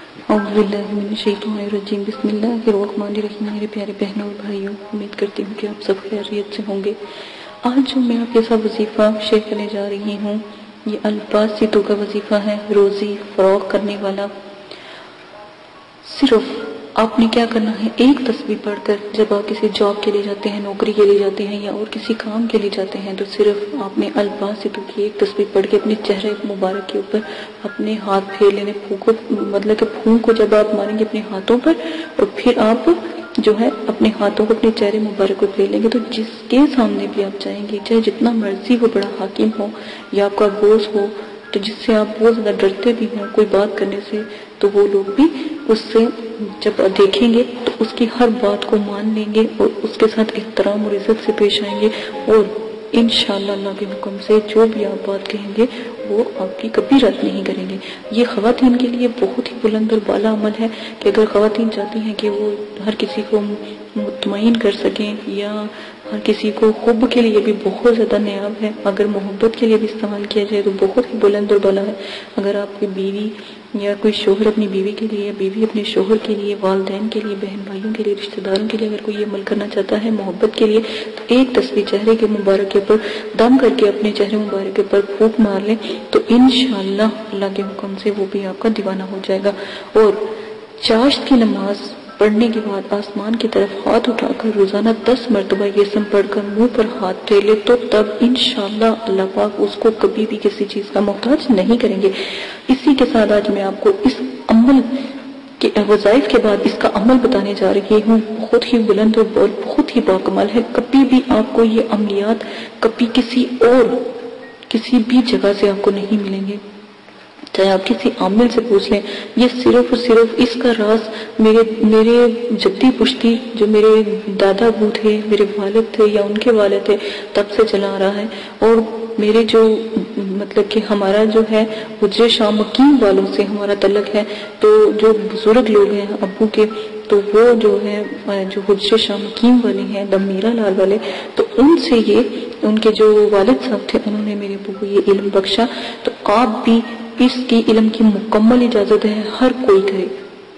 اعوذ باللہ من الشیطان الرجیم، بسم اللہ الرحمن الرحیم۔ میرے پیارے بہنوں اور بھائیوں، امید کرتی ہوں کہ آپ سب خیریت سے ہوں گے۔ آج جو میں آپ کے ساتھ وظیفہ شیئر کرنے جا رہی ہوں، یہ الباسطوں کا وظیفہ ہے، روزی فروغ کرنے والا۔ صرف آپ نے کیا کرنا ہے، ایک تسبیح پڑھ کر جب آپ کسی جاب کے لیے جاتے ہیں، نوکری کے لیے جاتے ہیں یا اور کسی کام کے لیے جاتے ہیں، تو صرف آپ نے الباسطوں کی ایک تسبیح پڑھ کے اپنے چہرے مبارک کے اوپر اپنے ہاتھ پھیر لینے، مطلب کہ پھونک کو جب آپ ماریں گے اپنے ہاتھوں پر، اور پھر آپ جو ہے اپنے ہاتھوں کو اپنے چہرے مبارک کو پھیر لیں گے، تو جس کے سامنے بھی آپ جائیں گے، چاہے جتنا مرضی وہ بڑا حاکم ہو یا آپ کا بوس ہو، تو جس سے آپ بہت زیادہ ڈرتے بھی ہیں کوئی بات کرنے سے، تو وہ لوگ بھی اس سے جب دیکھیں گے تو اس کی ہر بات کو مان لیں گے اور اس کے ساتھ احترام اور عزت سے پیش آئیں گے، اور انشاءاللہ اللہ کے حکم سے جو بھی آپ بات کہیں گے وہ آپ کی کبھی رد نہیں کریں گے۔ یہ خواتین کے لیے بہت ہی بلند اور بالا عمل ہے کہ اگر خواتین چاہتی ہیں کہ وہ ہر کسی کو مطمئن کر سکیں، یا ہر کسی کو حب کے لیے بھی بہت زیادہ نیاب ہے، اگر محبت کے لیے بھی استعمال کیا جائے تو بہت ہی بلند اور بالا ہے۔ اگر آپ کی بیوی یا کوئی شوہر اپنی بیوی کے لیے، یا بیوی اپنے شوہر کے لیے، والدین کے لیے، بہن بھائیوں کے لیے، رشتہ داروں کے لیے اگر کوئی یہ عمل کرنا چاہتا ہے محبت کے لیے، تو ایک تسبیح چہرے کے مبارک کے اوپر دم کر کے اپنے چہرے مبارک کے اوپر پھونک مار لیں، تو انشاءاللہ اللہ کے حکم سے وہ بھی آپ کا دیوانہ ہو جائے گا۔ اور چاشت کی نماز پڑھنے کے بعد آسمان کی طرف ہاتھ اٹھا کر روزانہ 10 مرتبہ یہ سم پڑھ کر منہ پر ہاتھ پھیر لے، تو تب انشاءاللہ اللہ پاک اس کو کبھی بھی کسی چیز کا محتاج نہیں کریں گے۔ اسی کے ساتھ آج میں آپ کو اس عمل کے وظائف کے بعد اس کا عمل بتانے جا رہی ہوں، بہت ہی بلند اور بہت ہی باکمال ہے۔ کبھی بھی آپ کو یہ عملیات کبھی کسی بھی جگہ سے آپ کو نہیں ملیں گے، چاہے آپ کسی عامل سے پوچھ لیں۔ یہ صرف اور صرف اس کا راز میرے جدی پشتی جو میرے دادا ابو تھے، میرے والد تھے یا ان کے والد تھے، تب سے چلا آ رہا ہے، اور میرے جو مطلب کہ ہمارا جو ہے حجر شاہ مکین والوں سے ہمارا تعلق ہے، تو جو بزرگ لوگ ہیں ابو کے، تو وہ جو ہے جو حجر شاہ مکین والے ہیں، دم میرا لال والے، تو ان سے ان کے جو والد صاحب تھے انہوں نے میرے ابو کو یہ علم بخشا۔ تو آپ بھی اس کی علم کی مکمل اجازت ہے، ہر کوئی کرے،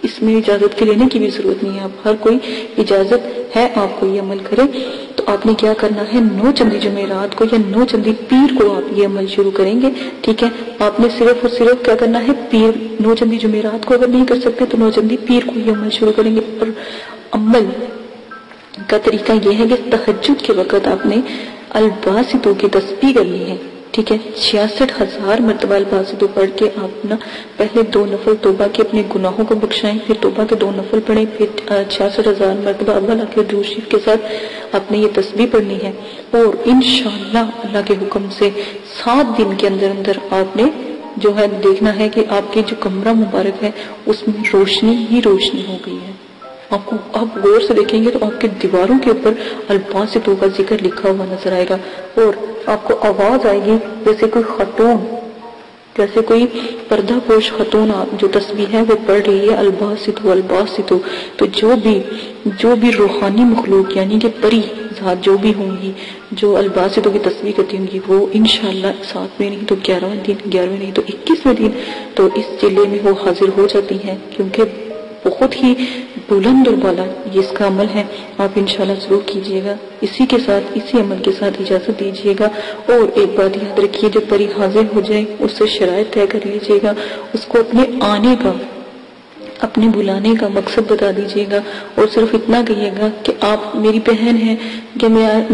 اس میں اجازت کے لینے کی بھی ضرورت نہیں ہے، آپ ہر کوئی اجازت ہے آپ کو یہ عمل کرے۔ تو آپ نے کیا کرنا ہے، 9 چندی جمعرات کو یا 9 چندی پیر کو آپ یہ عمل شروع کریں گے، ٹھیک ہے؟ آپ نے صرف اور صرف کیا کرنا ہے، 9 چندی جمعرات کو اگر نہیں کر سکتے تو 9 چندی پیر کو یہ عمل شروع کریں گے۔ اور عمل کا طریقہ یہ ہے کہ تہجد کے وقت آپ نے الباسطوں کی تسبیح کرنی ہے، ٹھیک ہے؟ 66,000 مرتبہ الباسطوں پڑھ کے آپ پہلے 2 نفل توبہ کے اپنے گناہوں کو بخشائیں، پھر توبہ کے 2 نفل پڑھیں، پھر 66,000 مرتبہ اول آخر درود شریف کے ساتھ آپ نے یہ تسبیح پڑھنی ہے، اور انشاءاللہ اللہ کے حکم سے 7 دن کے اندر اندر آپ نے جو ہے دیکھنا ہے کہ آپ کے جو کمرہ مبارک ہے اس میں روشنی ہی روشنی ہو گئی ہے۔ آپ غور سے دیکھیں گے تو آپ کے دیواروں کے اوپر الباسطوں کا ذکر لکھا ہوا نظر آئے گا، اور آپ کو آواز آئے گی جیسے کوئی خاتون، جیسے کوئی پردہ پوش خاتون جو تسبیح ہے وہ پڑھ رہی ہے، الباسطو الباسطو۔ تو جو بھی روحانی مخلوق یعنی کہ پری ذات جو بھی ہوں گی جو الباسطوں کی تسبیح کرتی ہوں گی، وہ انشاءاللہ 7ویں نہیں تو 11ویں نہیں تو 21ویں دن تو اس ضلع میں وہ حاضر ہو جاتی ہیں، کیونکہ بہت ہی بلند اور بالا یہ اس کا عمل ہے۔ آپ انشاءاللہ ضرور کیجئے گا۔ اسی کے ساتھ اسی عمل کے ساتھ اجازت دیجئے گا، اور ایک بات یاد رکھیے، جب پری حاضر ہو جائے اس سے شرائط طے کر لیجئے گا، اس کو اپنے آنے کا، اپنے بلانے کا مقصد بتا دیجئے گا، اور صرف اتنا کہیے گا کہ آپ میری بہن ہیں، کہ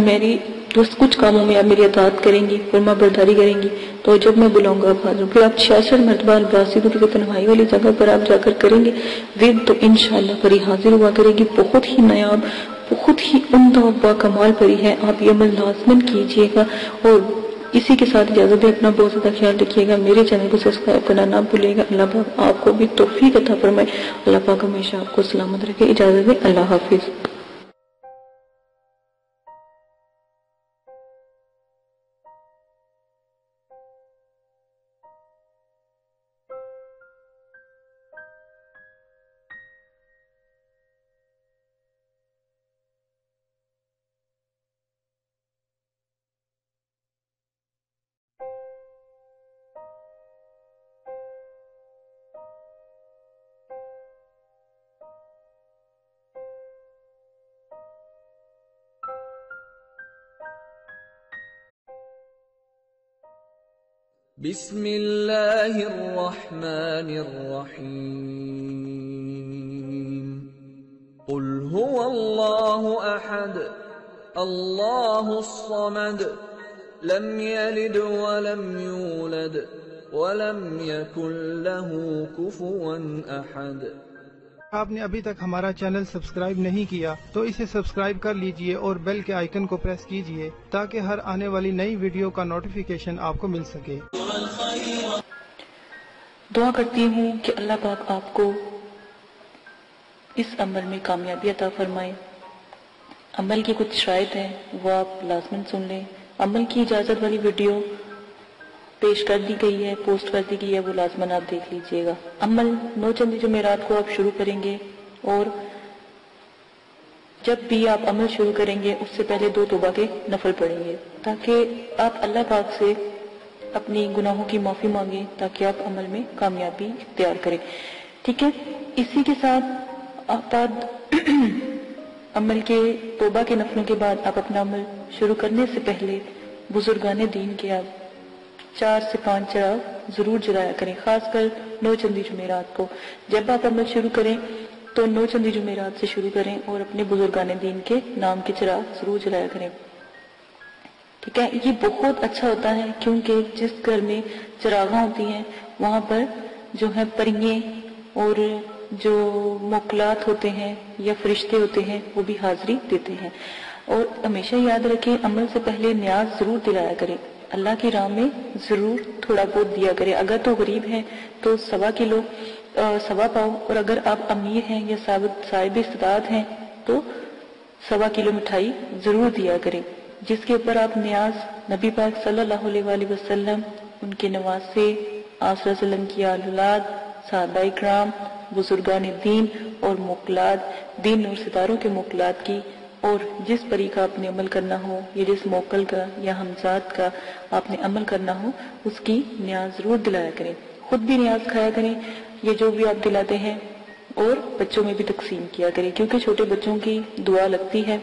میری دوست کچھ کاموں میں آپ میری اطاعت کریں گی، فرما برداری کریں گی، تو جب میں بلاؤں گا آپ حاضر۔ پھر آپ 66 مرتبہ الباسطوں کی تنہائی والی جگہ پر آپ جا کر کریں گے تو انشاءاللہ پری حاضر ہوا کرے گی۔ بہت ہی نایاب، بہت ہی عمدہ و با کمال پری ہے، آپ یہ عمل لازماً کیجئے گا۔ اور اسی کے ساتھ اجازت ہے، اپنا بہت زیادہ خیال رکھیے گا، میرے چینل کو سبسکرائب کرنا نہ بھولے گا۔ اللہ پاک آپ کو بھی توفیق عطا فرمائے، اللہ پاک ہمیشہ آپ کو سلامت رکھے۔ اجازت ہے، اللہ حافظ۔ بسم اللہ الرحمن الرحیم قل هو اللہ احد اللہ الصمد لم یلد ولم یولد ولم یکن له کفوا احد۔ آپ نے ابھی تک ہمارا چینل سبسکرائب نہیں کیا تو اسے سبسکرائب کر لیجئے اور بیل کے آئیکن کو پریس کیجئے تاکہ ہر آنے والی نئی ویڈیو کا نوٹیفیکیشن آپ کو مل سکے۔ دعا کرتی ہوں کہ اللہ پاک آپ کو اس عمل میں کامیابی عطا فرمائے۔ عمل کی کچھ شرائط ہیں وہ آپ لازماً سن لیں۔ عمل کی اجازت والی ویڈیو پیش کر دی گئی ہے، پوسٹ کر دی گئی ہے، وہ لازماً آپ دیکھ لیجئے گا۔ عمل 9 چندی جمعرات کو آپ شروع کریں گے اور جب بھی آپ عمل شروع کریں گے اس سے پہلے 2 توبہ کے نفل پڑھیں گے تاکہ آپ اللہ پاک سے اپنی گناہوں کی معافی مانگیں تاکہ آپ عمل میں کامیابی اختیار کریں، ٹھیک ہے۔ اسی کے ساتھ بعد عمل کے توبہ کے نفلوں کے بعد آپ اپنا عمل شروع کرنے سے پہلے بزرگان دین کے آپ 4 سے 5 چراغ ضرور جلایا کریں، خاص کر 9 چندی جمعرات کو۔ جب آپ عمل شروع کریں تو 9 چندی جمعرات سے شروع کریں اور اپنے بزرگان دین کے نام کے چراغ ضرور جلایا کریں، ٹھیک ہے۔ یہ بہت اچھا ہوتا ہے کیونکہ جس گھر میں چراغاں ہوتی ہیں وہاں پر جو ہے پریے اور جو موکلات ہوتے ہیں یا فرشتے ہوتے ہیں وہ بھی حاضری دیتے ہیں۔ اور ہمیشہ یاد رکھیں عمل سے پہلے نیاز ضرور دلایا کریں، اللہ کی راہ میں ضرور تھوڑا بہت دیا کریں۔ اگر تو غریب ہیں تو 1.25 کلو 1.25 پاؤ، اور اگر آپ امیر ہیں یا صاحب استطاعت ہیں تو 1.25 کلو مٹھائی ضرور دیا کریں، جس کے اوپر آپ نیاز نبی پاک صلی اللہ علیہ وآلہ وسلم، ان کے نواسے، آپ صلی اللہ علیہ وسلم کی آل اولاد، صحابہ اکرام، بزرگان دین اور موکلات، دین اور ستاروں کے موکلات کی، اور جس پری کا آپ نے عمل کرنا ہو یا جس موکل کا یا ہمزاد کا آپ نے عمل کرنا ہو اس کی نیاز ضرور دلایا کریں۔ خود بھی نیاز کھایا کریں یہ جو بھی آپ دلاتے ہیں، اور بچوں میں بھی تقسیم کیا کریں کیونکہ چھوٹے بچوں کی دعا لگتی ہے،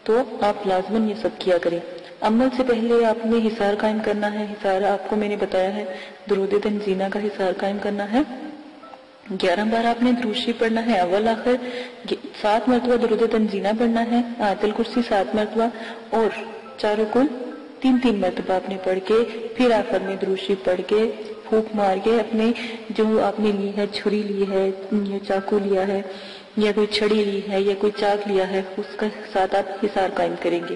تو آپ لازماً یہ سب کیا کریں۔ عمل سے پہلے آپ نے حصار قائم کرنا ہے۔ حصار آپ کو میں نے بتایا ہے درود تنزینہ کا حصار قائم کرنا ہے۔ 11 بار آپ نے درود شریف پڑھنا ہے، اول آخر 7 مرتبہ درود تنزینہ پڑھنا ہے، آیت الکرسی 7 مرتبہ، اور چاروں کل 3 مرتبہ آپ نے پڑھ کے پھر آخر میں درود شریف پڑھ کے پھونک مار کے اپنے جو آپ نے لی ہے، چھری لی ہے یا چاقو لیا ہے یا کوئی چھڑی لی ہے یا کوئی چاک لیا ہے، اس کے ساتھ آپ حصار قائم کریں گے،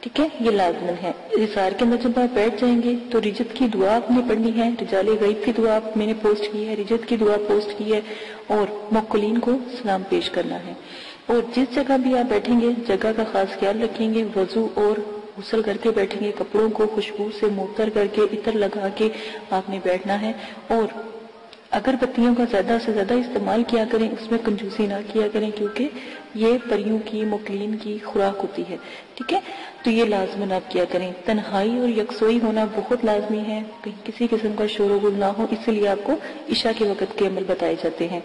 ٹھیک ہے۔ یہ لازمن ہے۔ حصار کے اندر جب آپ بیٹھ جائیں گے تو رجت کی دعا آپ نے پڑھنی ہے، رجال غیب کی دعا میں نے پوسٹ کی ہے، رجت کی دعا پوسٹ کی ہے، اور موکلین کو سلام پیش کرنا ہے۔ اور جس جگہ بھی آپ بیٹھیں گے جگہ کا خاص خیال رکھیں گے، وضو اور غسل کر کے بیٹھیں گے، کپڑوں کو خوشبو سے معطر کر کے عطر لگا کے آپ نے بیٹھنا ہے، اور اگر بتیوں کا زیادہ سے زیادہ استعمال کیا کریں، اس میں کنجوسی نہ کیا کریں کیونکہ یہ پریوں کی موکلین کی خوراک ہوتی ہے، ٹھیک ہے۔ تو یہ لازماً آپ کیا کریں۔ تنہائی اور یکسوئی ہونا بہت لازمی ہے، کہیں کسی قسم کا شور و غل نہ ہو، اس لیے آپ کو عشاء کے وقت کے عمل بتائے جاتے ہیں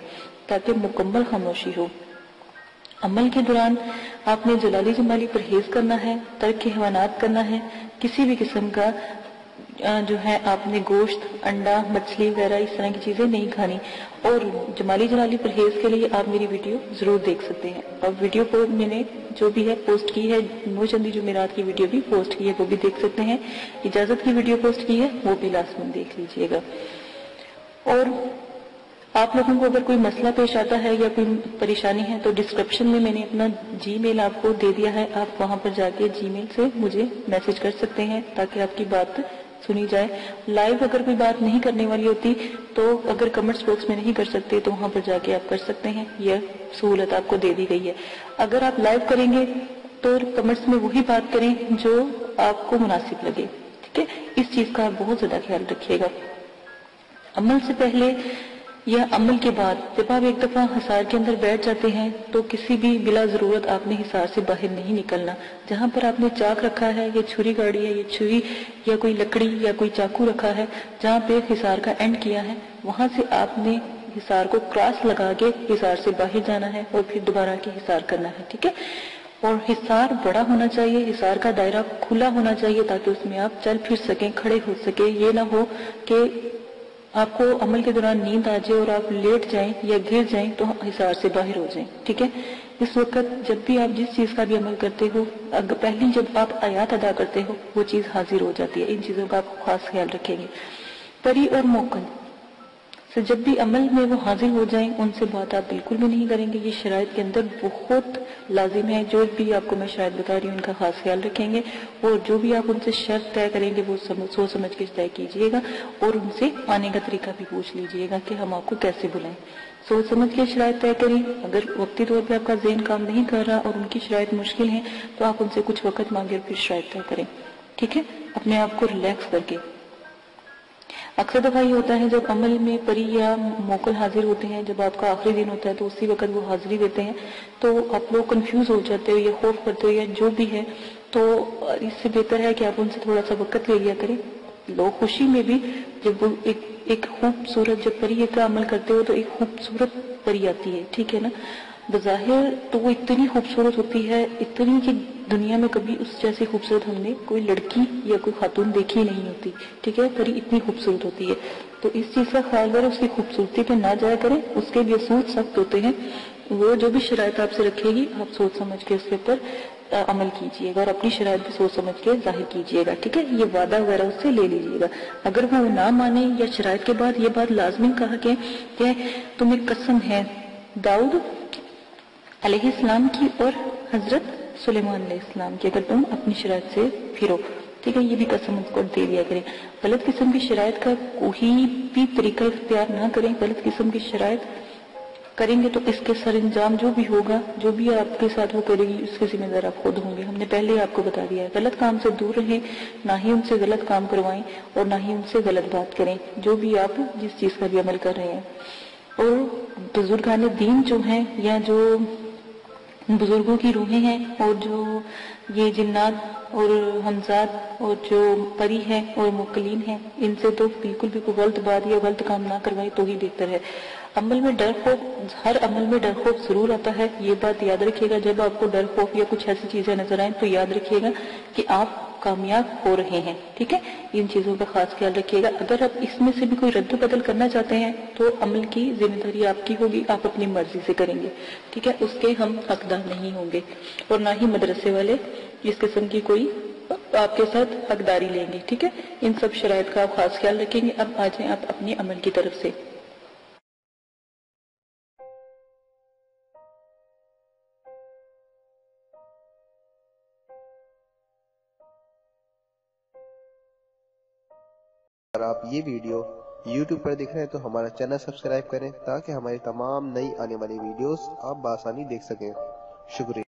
تاکہ مکمل خاموشی ہو۔ عمل کے دوران آپ نے جلالی جمالی پرہیز کرنا ہے، ترک حیوانات کرنا ہے، کسی بھی قسم کا جو ہے آپ نے گوشت، انڈا، مچھلی وغیرہ اس طرح کی چیزیں نہیں کھانی، اور جمالی جلالی پرہیز کے لیے آپ میری ویڈیو ضرور دیکھ سکتے ہیں، اور ویڈیو کو میں نے جو بھی ہے پوسٹ کی ہے، 9 چندی جمعرات کی ویڈیو بھی پوسٹ کی ہے، وہ بھی دیکھ سکتے ہیں، اجازت کی ویڈیو پوسٹ کی ہے وہ بھی لازماً دیکھ لیجئے گا۔ اور آپ لوگوں کو اگر کوئی مسئلہ پیش آتا ہے یا کوئی پریشانی ہے تو ڈسکرپشن میں میں نے اپنا جی میل آپ کو دے دیا ہے، آپ وہاں پر جا کے جی میل سے مجھے میسج کر سکتے ہیں تاکہ آپ کی بات سنی جائے۔ لائیو اگر کوئی بات نہیں کرنے والی ہوتی تو اگر کمنٹس باکس میں نہیں کر سکتے تو وہاں پر جا کے آپ کر سکتے ہیں، یہ سہولت آپ کو دے دی گئی ہے۔ اگر آپ لائیو کریں گے تو کمنٹس میں وہی بات کریں جو آپ کو مناسب لگے، ٹھیک ہے۔ اس چیز کا آپ بہت زیادہ خیال رکھیے گا۔ عمل سے پہلے یا عمل کے بعد جب آپ ایک دفعہ حصار کے اندر بیٹھ جاتے ہیں تو کسی بھی بلا ضرورت آپ نے حصار سے باہر نہیں نکلنا۔ جہاں پر آپ نے چاک رکھا ہے یا چھری گاڑی ہے یا چھری یا کوئی لکڑی یا کوئی چاقو رکھا ہے، جہاں پہ حصار کا اینڈ کیا ہے وہاں سے آپ نے حصار کو کراس لگا کے حصار سے باہر جانا ہے اور پھر دوبارہ کے حصار کرنا ہے، ٹھیک ہے۔ اور حصار بڑا ہونا چاہیے، حصار کا دائرہ کھلا ہونا چاہیے تاکہ اس میں آپ چل پھر سکیں، کھڑے ہو سکیں. یہ نہ ہو کہ آپ کو عمل کے دوران نیند آ جائے اور آپ لیٹ جائیں یا گر جائیں تو حصار سے باہر ہو جائیں. ٹھیک ہے، اس وقت جب بھی آپ جس چیز کا بھی عمل کرتے ہو، پہلی جب آپ آیات ادا کرتے ہو وہ چیز حاضر ہو جاتی ہے. ان چیزوں کا آپ خاص خیال رکھیں گے. پری اور موکل سے جب بھی عمل میں وہ حاضر ہو جائیں ان سے بات آپ بالکل بھی نہیں کریں گے. یہ شرائط کے اندر بہت لازم ہے. جو بھی آپ کو میں شرائط بتا رہی ہوں ان کا خاص خیال رکھیں گے، اور جو بھی آپ ان سے شرط طے کریں گے وہ سوچ سمجھ کے طے کیجئے گا، اور ان سے آنے کا طریقہ بھی پوچھ لیجئے گا کہ ہم آپ کو کیسے بلائیں. سوچ سمجھ کے شرائط طے کریں. اگر وقتی طور پہ آپ کا ذہن کام نہیں کر رہا اور ان کی شرائط مشکل ہیں تو آپ ان سے کچھ وقت مانگے اور پھر شرائط طے کریں. ٹھیک ہے، اپنے آپ کو ریلیکس کر کے. اکثر دفعہ یہ ہوتا ہے جب عمل میں پری یا موکل حاضر ہوتے ہیں، جب آپ کا آخری دن ہوتا ہے تو اسی وقت وہ حاضری دیتے ہیں تو آپ لوگ کنفیوز ہو جاتے ہو یا خوف کرتے ہو یا جو بھی ہے. تو اس سے بہتر ہے کہ آپ ان سے تھوڑا سا وقت لے لیا کریں. لوگ خوشی میں بھی جب وہ ایک خوبصورت جب پری کا عمل کرتے ہو تو ایک خوبصورت پری آتی ہے. ٹھیک ہے نا، بظاہر تو وہ اتنی خوبصورت ہوتی ہے، اتنی کہ دنیا میں کبھی اس جیسی خوبصورت ہم نے کوئی لڑکی یا کوئی خاتون دیکھی نہیں ہوتی. ٹھیک ہے، پری اتنی خوبصورت ہوتی ہے. تو اس چیز کا خیال کریں، اس کی خوبصورتی پہ نہ جایا کریں. اس کے بھی اصول سخت ہوتے ہیں. وہ جو بھی شرائط آپ سے رکھے گی آپ سوچ سمجھ کے اس کے اوپر عمل کیجئے گا اور اپنی شرائط بھی سوچ سمجھ کے ظاہر کیجئے گا. ٹھیک ہے، یہ وعدہ وغیرہ اس سے لے لیجئے گا. اگر وہ نہ مانے یا شرائط کے بعد یہ بات لازمی کہا کہ تمہیں قسم ہے داؤد علیہ السلام کی اور حضرت سلیمان علیہ السلام کی، اگر تم اپنی شرائط سے پھرو. ٹھیک ہے، یہ بھی قسم اس کو دے دیا کریں. غلط قسم کی شرائط کا کوئی بھی طریقہ اختیار نہ کریں. غلط قسم کی شرائط کریں گے تو اس کے سر انجام جو بھی ہوگا، جو بھی آپ کے ساتھ وہ کرے گی اس کے ذمہ دار آپ خود ہوں گے. ہم نے پہلے آپ کو بتا دیا ہے. غلط کام سے دور رہیں، نہ ہی ان سے غلط کام کروائیں اور نہ ہی ان سے غلط بات کریں جو بھی آپ جس چیز کا بھی عمل کر رہے ہیں. اور بزرگان دین جو ہیں یا جو بزرگوں کی روحیں ہیں اور جو یہ جنات اور حمزات اور جو پری ہیں اور موکلین ہیں، ان سے تو بالکل بھی کوئی غلط بات یا غلط کام نہ کروائیں تو ہی بہتر ہے. عمل میں ڈر خوف، ہر عمل میں ڈر خوف ضرور آتا ہے. یہ بات یاد رکھیے گا. جب آپ کو ڈر خوف یا کچھ ایسی چیزیں نظر آئیں تو یاد رکھیے گا کہ آپ کامیاب ہو رہے ہیں. ٹھیک ہے، ان چیزوں کا خاص خیال رکھیے گا. اگر آپ اس میں سے بھی کوئی رد و بدل کرنا چاہتے ہیں تو عمل کی ذمہ داری آپ کی ہوگی، آپ اپنی مرضی سے کریں گے. ٹھیک ہے، اس کے ہم حقدار نہیں ہوں گے اور نہ ہی مدرسے والے اس قسم کی کوئی آپ کے ساتھ حقداری لیں گے. ٹھیک ہے، ان سب شرائط کا آپ خاص خیال رکھیں گے. اب آ جائیں آپ اپنے عمل کی طرف سے. اگر آپ یہ ویڈیو YouTube پر دیکھ رہے ہیں تو ہمارا چینل سبسکرائب کریں تاکہ ہماری تمام نئی آنے والی ویڈیوز آپ بآسانی دیکھ سکیں. شکریہ.